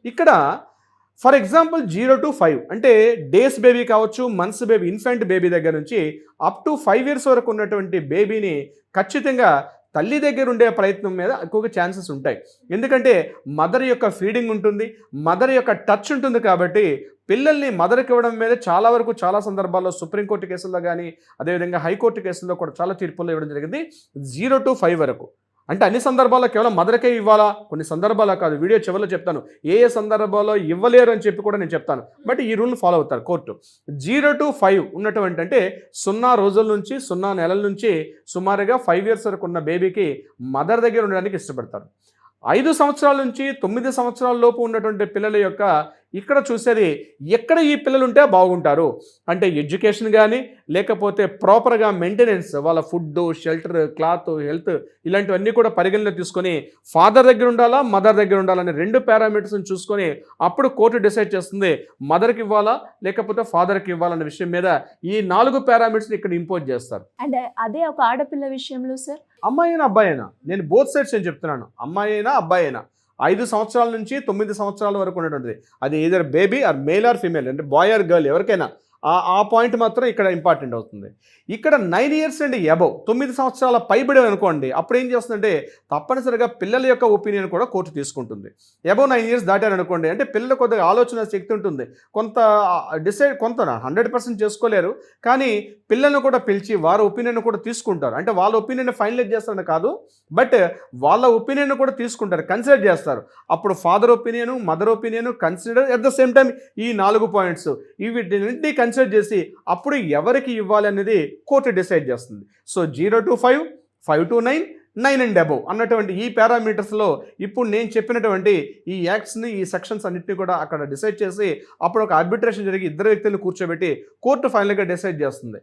ఇక్కడ for example 0 to 5 అంటే days baby కావచ్చు, మంత్స్ బేబీ, ఇన్ఫెంట్ బేబీ దగ్గర నుంచి అప్ టు 5 years వరకు ఉన్నటువంటి బేబీని ఖచ్చితంగా తల్లి దగ్గర ఉండే ప్రయత్నం మీద ఎక్కువగా ఛాన్సెస్ ఉంటాయి. ఎందుకంటే మదర్ యొక్క ఫీడింగ్ ఉంటుంది, మదర్ యొక్క టచ్ ఉంటుంది. కాబట్టి పిల్లల్ని మదర్కి ఇవ్వడం మీద చాలా సందర్భాల్లో సుప్రీంకోర్టు కేసుల్లో కానీ, అదేవిధంగా హైకోర్టు కేసుల్లో కూడా చాలా తీర్పుల్లో ఇవ్వడం జరిగింది 0 to 5 వరకు. అంటే అన్ని సందర్భాల్లో కేవలం మదర్కే ఇవ్వాలా, కొన్ని సందర్భాల్లో కాదు. వీడియో చివరిలో చెప్తాను ఏ సందర్భాల్లో ఇవ్వలేరు అని చెప్పి కూడా నేను చెప్తాను. బట్ ఈ రూల్ని ఫాలో అవుతారు కోర్టు. 0 to 5 ఉన్నటువంటి అంటే 0 రోజుల నుంచి 0 నెలల నుంచి సుమారుగా 5 years వరకు ఉన్న బేబీకి మదర్ దగ్గర ఉండడానికి ఇష్టపడతారు. 5 సంవత్సరాల నుంచి 9 సంవత్సరాల లోపు ఉన్నటువంటి పిల్లల యొక్క ఇక్కడ చూసేది ఎక్కడ ఈ పిల్లలు ఉంటే బాగుంటారు అంటే ఎడ్యుకేషన్ కానీ, లేకపోతే ప్రాపర్గా మెయింటెనెన్స్, వాళ్ళ ఫుడ్, షెల్టర్, క్లాత్, హెల్త్ ఇలాంటివన్నీ కూడా పరిగణలో తీసుకొని ఫాదర్ దగ్గర ఉండాలా, మదర్ దగ్గర ఉండాలని 2 పారామీటర్స్ని చూసుకొని అప్పుడు కోర్టు డిసైడ్ చేస్తుంది మదర్కి ఇవ్వాలా లేకపోతే ఫాదర్కి ఇవ్వాలన్న విషయం మీద. ఈ 4 పారామీటర్స్ని ఇక్కడ ఇంపోజ్ చేస్తారు. అండ్ అదే ఒక ఆడపిల్ల విషయంలో సార్, అమ్మాయి అయినా అబ్బాయి అయినా, నేను బోత్ సైడ్స్ అని చెప్తున్నాను, అమ్మాయి అయినా అబ్బాయి అయినా 5 సంవత్సరాల నుంచి 9 సంవత్సరాల వరకు ఉన్నటువంటిది అది either baby or male or female అంటే బాయ్ ఆర్ గర్ల్ ఎవరికైనా ఆ పాయింట్ మాత్రం ఇక్కడ ఇంపార్టెంట్ అవుతుంది. ఇక్కడ 9 years అండ్ అబవ్ 9 సంవత్సరాల పైబడి అనుకోండి, అప్పుడు ఏం చేస్తుందంటే తప్పనిసరిగా పిల్లల యొక్క ఒపీనియన్ కూడా కోర్టు తీసుకుంటుంది. అబవ్ 9 years దాటారనుకోండి అంటే పిల్లలు కొద్దిగా ఆలోచన శక్తి ఉంటుంది, కొంత డిసైడ్ కొంత 100% చేసుకోలేరు, కానీ పిల్లలను కూడా పిలిచి వారి ఒపీనియన్ కూడా తీసుకుంటారు. అంటే వాళ్ళ ఒపీనియన్ ఫైనలైజ్ చేస్తారని కాదు, బట్ వాళ్ళ ఒపీనియన్ కూడా తీసుకుంటారు, కన్సిడర్ చేస్తారు. అప్పుడు father opinion, mother opinion consider at the same time ఈ 4 points వీటిని కన్సిడర్ చేసి అప్పుడు ఎవరికి ఇవ్వాలి అనేది కోర్టు డిసైడ్ చేస్తుంది. So 0 to 5, 5 to 9, 9 and above అన్నటువంటి ఈ పారామీటర్స్లో ఇప్పుడు నేను చెప్పినటువంటి ఈ యాక్ట్స్ని, ఈ సెక్షన్స్ అన్నింటినీ కూడా అక్కడ డిసైడ్ చేసి అప్పుడు ఒక ఆర్బిట్రేషన్ జరిగి 2 వ్యక్తులను కూర్చోబెట్టి కోర్టు ఫైనల్గా డిసైడ్ చేస్తుంది.